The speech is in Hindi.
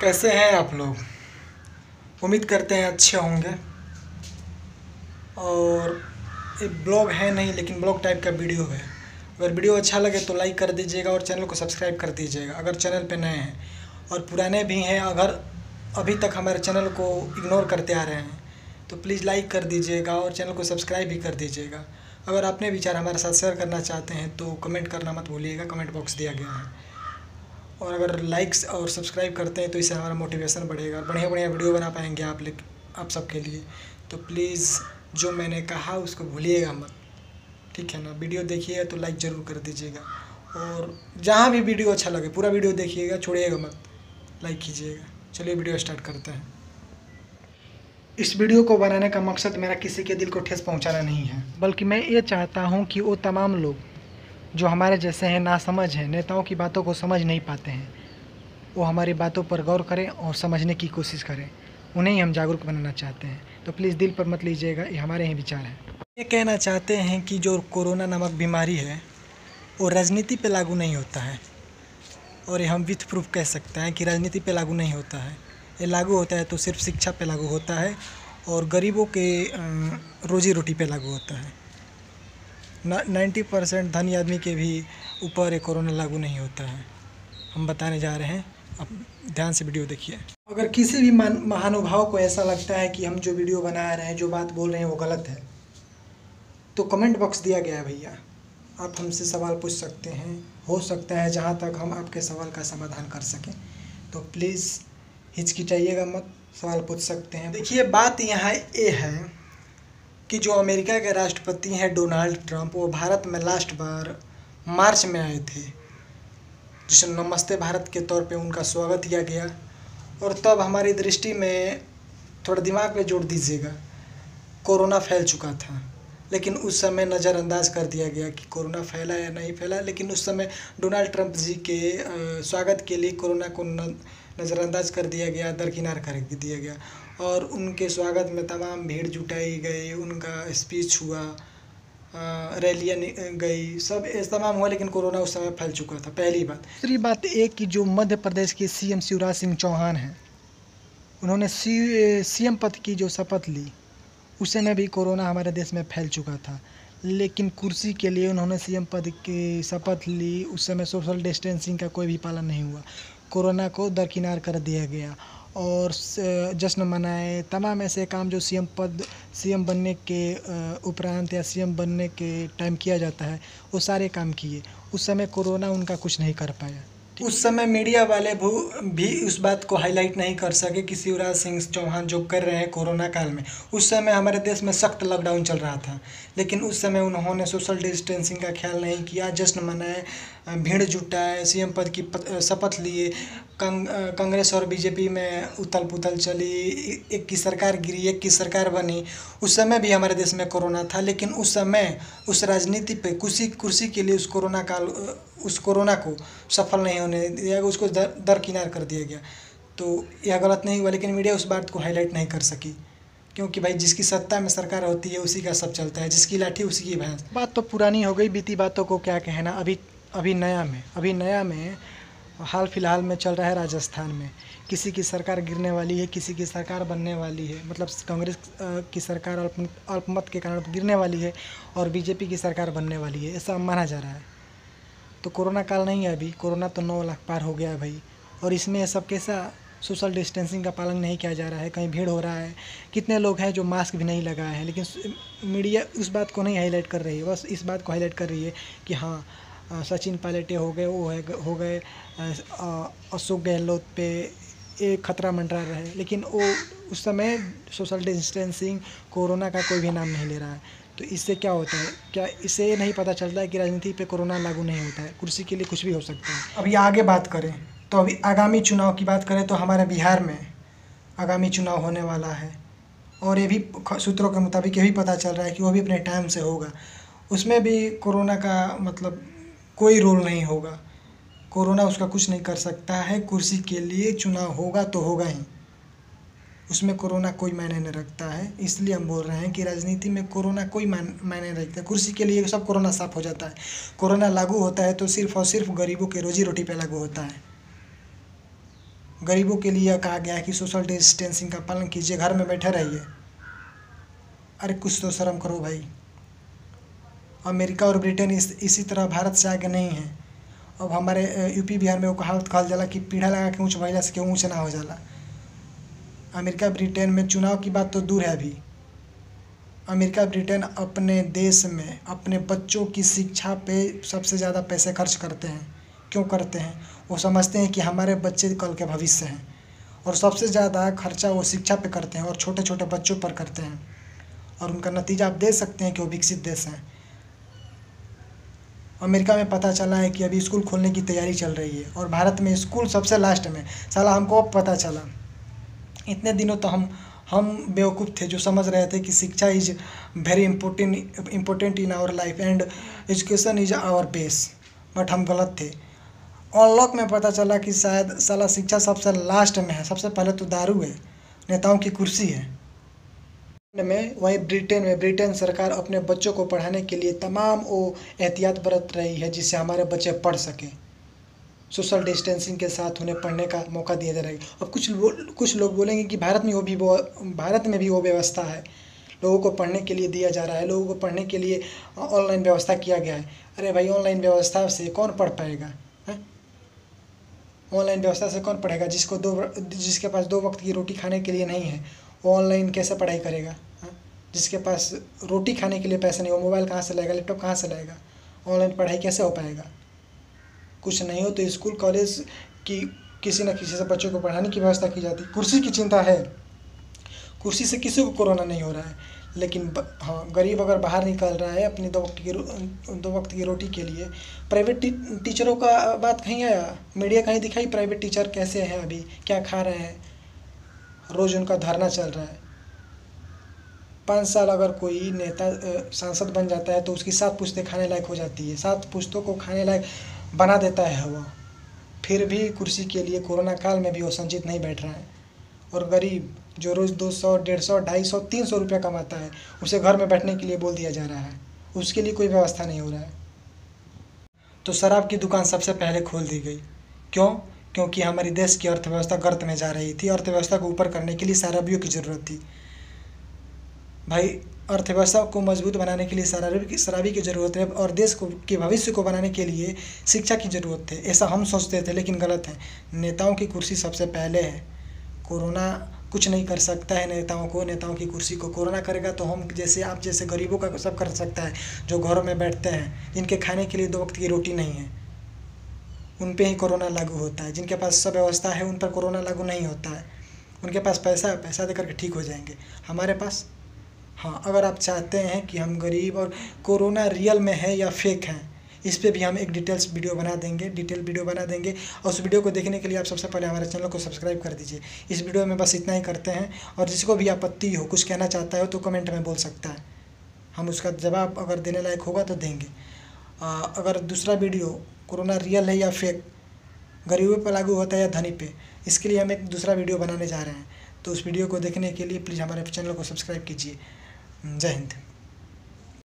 कैसे हैं आप लोग। उम्मीद करते हैं अच्छे होंगे। और ये ब्लॉग है नहीं, लेकिन ब्लॉग टाइप का वीडियो है। अगर वीडियो अच्छा लगे तो लाइक कर दीजिएगा और चैनल को सब्सक्राइब कर दीजिएगा अगर चैनल पे नए हैं। और पुराने भी हैं, अगर अभी तक हमारे चैनल को इग्नोर करते आ रहे हैं तो प्लीज़ लाइक कर दीजिएगा और चैनल को सब्सक्राइब भी कर दीजिएगा। अगर अपने विचार हमारे साथ शेयर करना चाहते हैं तो कमेंट करना मत भूलिएगा, कमेंट बॉक्स दिया गया है। और अगर लाइक्स और सब्सक्राइब करते हैं तो इससे हमारा मोटिवेशन बढ़ेगा और बढ़िया बढ़िया वीडियो बना पाएंगे आप सबके लिए। तो प्लीज़ जो मैंने कहा उसको भूलिएगा मत, ठीक है ना। वीडियो देखिएगा तो लाइक ज़रूर कर दीजिएगा और जहाँ भी वीडियो अच्छा लगे पूरा वीडियो देखिएगा, छोड़िएगा मत, लाइक कीजिएगा। चलिए वीडियो स्टार्ट करते हैं। इस वीडियो को बनाने का मकसद मेरा किसी के दिल को ठेस पहुंचाना नहीं है, बल्कि मैं ये चाहता हूं कि वो तमाम लोग जो हमारे जैसे हैं, नासमझ हैं, नेताओं की बातों को समझ नहीं पाते हैं, वो हमारी बातों पर गौर करें और समझने की कोशिश करें। उन्हें ही हम जागरूक बनाना चाहते हैं। तो प्लीज़ दिल पर मत लीजिएगा, ये हमारे ही विचार हैं। ये कहना चाहते हैं कि जो कोरोना नामक बीमारी है वो राजनीति पे लागू नहीं होता है, और ये हम विथ प्रूफ कह सकते हैं कि राजनीति पे लागू नहीं होता है। ये लागू होता है तो सिर्फ शिक्षा पे लागू होता है और गरीबों के रोजी रोटी पे लागू होता है। 90% धनी आदमी के भी ऊपर ये कोरोना लागू नहीं होता है। हम बताने जा रहे हैं, अब ध्यान से वीडियो देखिए। अगर किसी भी महानुभाव को ऐसा लगता है कि हम जो वीडियो बना रहे हैं, जो बात बोल रहे हैं वो गलत है, तो कमेंट बॉक्स दिया गया है भैया, आप हमसे सवाल पूछ सकते हैं। हो सकता है जहाँ तक हम आपके सवाल का समाधान कर सकें, तो प्लीज़ हिचकिचाइएगा मत, सवाल पूछ सकते हैं। देखिए बात यहाँ ये है कि जो अमेरिका के राष्ट्रपति हैं डोनाल्ड ट्रंप, वो भारत में लास्ट बार मार्च में आए थे, जिसे नमस्ते भारत के तौर पे उनका स्वागत किया गया। और तब हमारी दृष्टि में, थोड़ा दिमाग पे जोड़ दीजिएगा, कोरोना फैल चुका था, लेकिन उस समय नज़रअंदाज कर दिया गया कि कोरोना फैला या नहीं फैला। लेकिन उस समय डोनाल्ड ट्रंप जी के स्वागत के लिए कोरोना को नज़रअंदाज कर दिया गया, दरकिनार कर दिया गया, और उनके स्वागत में तमाम भीड़ जुटाई गई, उनका स्पीच हुआ, रैलियाँ गई, सब तमाम हुआ, लेकिन कोरोना उस समय फैल चुका था। पहली बात। दूसरी बात एक कि जो मध्य प्रदेश के सीएम शिवराज सिंह चौहान हैं, उन्होंने सीएम पद की जो शपथ ली, उस समय भी कोरोना हमारे देश में फैल चुका था, लेकिन कुर्सी के लिए उन्होंने सीएम पद की शपथ ली। उस समय सोशल डिस्टेंसिंग का कोई भी पालन नहीं हुआ, कोरोना को दरकिनार कर दिया गया और जश्न मनाए। तमाम ऐसे काम जो सीएम बनने के उपरांत या सीएम बनने के टाइम किया जाता है, वो सारे काम किए। उस समय कोरोना उनका कुछ नहीं कर पाया। उस समय मीडिया वाले भी उस बात को हाईलाइट नहीं कर सके कि शिवराज सिंह चौहान जो कर रहे हैं कोरोना काल में। उस समय हमारे देश में सख्त लॉकडाउन चल रहा था, लेकिन उस समय उन्होंने सोशल डिस्टेंसिंग का ख्याल नहीं किया, जश्न मनाए, भीड़ जुटाए, सीएम पद की शपथ लिए। कांग्रेस और बीजेपी में उथल पुथल चली, एक की सरकार गिरी, एक की सरकार बनी। उस समय भी हमारे देश में कोरोना था, लेकिन उस समय उस राजनीति पे कुर्सी के लिए उस कोरोना को सफल नहीं होने दिया गया, उसको दरकिनार कर दिया गया। तो यह गलत नहीं हुआ, लेकिन मीडिया उस बात को हाईलाइट नहीं कर सकी, क्योंकि भाई जिसकी सत्ता में सरकार होती है उसी का सब चलता है, जिसकी लाठी उसी की भैंस। बात तो पुरानी हो गई, बीती बातों को क्या कहना। अभी नया में हाल फिलहाल में चल रहा है राजस्थान में, किसी की सरकार गिरने वाली है, किसी की सरकार बनने वाली है, मतलब कांग्रेस की सरकार अल्पमत के कारण गिरने वाली है और बीजेपी की सरकार बनने वाली है, ऐसा माना जा रहा है। तो कोरोना काल नहीं है अभी, कोरोना तो 9 लाख पार हो गया है भाई, और इसमें सब कैसा सोशल डिस्टेंसिंग का पालन नहीं किया जा रहा है, कहीं भीड़ हो रहा है। कितने लोग हैं जो मास्क भी नहीं लगाए हैं, लेकिन मीडिया उस बात को नहीं हाईलाइट कर रही है, बस इस बात को हाईलाइट कर रही है कि हाँ सचिन पायलट हो गए, हो गए, अशोक गहलोत पे एक खतरा मंडरा रहा है, लेकिन वो उस समय सोशल डिस्टेंसिंग कोरोना का कोई भी नाम नहीं ले रहा है। तो इससे क्या होता है, क्या इससे नहीं पता चलता है कि राजनीति पे कोरोना लागू नहीं होता है, कुर्सी के लिए कुछ भी हो सकता है। अभी आगे बात करें तो अभी आगामी चुनाव की बात करें तो हमारे बिहार में आगामी चुनाव होने वाला है, और ये भी सूत्रों के मुताबिक ये भी पता चल रहा है कि वो भी अपने टाइम से होगा। उसमें भी कोरोना का मतलब कोई रोल नहीं होगा, कोरोना उसका कुछ नहीं कर सकता है। कुर्सी के लिए चुनाव होगा तो होगा ही, उसमें कोरोना कोई मायने नहीं रखता है। इसलिए हम बोल रहे हैं कि राजनीति में कोरोना कोई मायने नहीं रखता। कुर्सी के लिए सब कोरोना साफ हो जाता है। कोरोना लागू होता है तो सिर्फ और सिर्फ गरीबों के रोजी रोटी पे लागू होता है, गरीबों के लिए कहा गया है कि सोशल डिस्टेंसिंग का पालन कीजिए, घर में बैठे रहिए। अरे कुछ तो शर्म करो भाई। अमेरिका और ब्रिटेन इसी तरह भारत से आगे नहीं है। अब हमारे यूपी बिहार में वो कहावत कहल जाला कि पीढ़ा लगा के ऊँच भइला से केहू ऊँच ना हो जाला। अमेरिका ब्रिटेन में चुनाव की बात तो दूर है अभी। अमेरिका ब्रिटेन अपने देश में अपने बच्चों की शिक्षा पे सबसे ज़्यादा पैसे खर्च करते हैं। क्यों करते हैं? वो समझते हैं कि हमारे बच्चे कल के भविष्य हैं, और सबसे ज़्यादा खर्चा वो शिक्षा पे करते हैं और छोटे छोटे बच्चों पर करते हैं। और उनका नतीजा आप देख सकते हैं कि वो विकसित देश हैं। अमेरिका में पता चला है कि अभी स्कूल खोलने की तैयारी चल रही है, और भारत में स्कूल सबसे लास्ट में। साला हमको अब पता चला। इतने दिनों तो हम बेवकूफ़ थे जो समझ रहे थे कि शिक्षा is very important in our life and education is our base, but हम गलत थे। अनलॉक में पता चला कि शायद साला शिक्षा सबसे लास्ट में है। सबसे पहले तो दारू है, नेताओं की कुर्सी है। वहीं ब्रिटेन सरकार अपने बच्चों को पढ़ाने के लिए तमाम वो एहतियात बरत रही है जिससे हमारे बच्चे पढ़ सकें। सोशल डिस्टेंसिंग के साथ उन्हें पढ़ने का मौका दिया जा रहा है। अब कुछ लोग बोलेंगे कि भारत में भी वो व्यवस्था है, लोगों को पढ़ने के लिए दिया जा रहा है, लोगों को पढ़ने के लिए ऑनलाइन व्यवस्था किया गया है। अरे भाई, ऑनलाइन व्यवस्था से कौन पढ़ पाएगा? ऑनलाइन व्यवस्था से कौन पढ़ेगा? जिसके पास 2 वक्त की रोटी खाने के लिए नहीं है, वो ऑनलाइन कैसे पढ़ाई करेगा? जिसके पास रोटी खाने के लिए पैसे नहीं, वो मोबाइल कहाँ से लाएगा, लैपटॉप कहाँ से लाएगा? ऑनलाइन पढ़ाई कैसे हो पाएगा? कुछ नहीं हो तो स्कूल कॉलेज की किसी न किसी से बच्चों को पढ़ाने की व्यवस्था की जाती। कुर्सी की चिंता है, कुर्सी से किसी को कोरोना नहीं हो रहा है, लेकिन हाँ, गरीब अगर बाहर निकल रहा है अपनी 2 वक्त की रोटी के लिए। प्राइवेट टीचरों का बात कहीं आया? मीडिया कहीं दिखाई प्राइवेट टीचर कैसे हैं, अभी क्या खा रहे हैं? रोज़ उनका धरना चल रहा है। 5 साल अगर कोई नेता सांसद बन जाता है तो उसकी 7 पुश्तें खाने लायक हो जाती है, 7 पुश्तों को खाने लायक बना देता है वो। फिर भी कुर्सी के लिए कोरोना काल में भी वो संचित नहीं बैठ रहा है। और गरीब जो रोज़ 200, 150, 250, 300 रुपया कमाता है, उसे घर में बैठने के लिए बोल दिया जा रहा है, उसके लिए कोई व्यवस्था नहीं हो रहा है। तो शराब की दुकान सबसे पहले खोल दी गई। क्यों? क्योंकि हमारी देश की अर्थव्यवस्था गर्त में जा रही थी। अर्थव्यवस्था को ऊपर करने के लिए शराबियों की ज़रूरत थी। भाई, अर्थव्यवस्था को मजबूत बनाने के लिए शराबी की ज़रूरत है, और देश के भविष्य को बनाने के लिए शिक्षा की ज़रूरत है। ऐसा हम सोचते थे, लेकिन गलत है। नेताओं की कुर्सी सबसे पहले है। कोरोना कुछ नहीं कर सकता है नेताओं की कुर्सी को। कोरोना करेगा तो हम जैसे, आप जैसे गरीबों का सब कर सकता है, जो घरों में बैठते हैं, जिनके खाने के लिए 2 वक्त की रोटी नहीं है, उन पे ही कोरोना लागू होता है। जिनके पास सब व्यवस्था है उन पर कोरोना लागू नहीं होता है। उनके पास पैसा दे करके ठीक हो जाएंगे। हमारे पास, हाँ, अगर आप चाहते हैं कि हम गरीब और कोरोना रियल में है या फेक है, इस पे भी हम एक डिटेल वीडियो बना देंगे। और उस वीडियो को देखने के लिए आप सबसे पहले हमारे चैनल को सब्सक्राइब कर दीजिए। इस वीडियो में बस इतना ही करते हैं, और जिसको भी आपत्ति हो, कुछ कहना चाहता है तो कमेंट में बोल सकता है, हम उसका जवाब अगर देने लायक होगा तो देंगे। अगर दूसरा वीडियो कोरोना रियल है या फेक, गरीबों पर लागू होता है या धनी पे, इसके लिए हम एक दूसरा वीडियो बनाने जा रहे हैं। तो उस वीडियो को देखने के लिए प्लीज़ हमारे चैनल को सब्सक्राइब कीजिए। जय हिंद।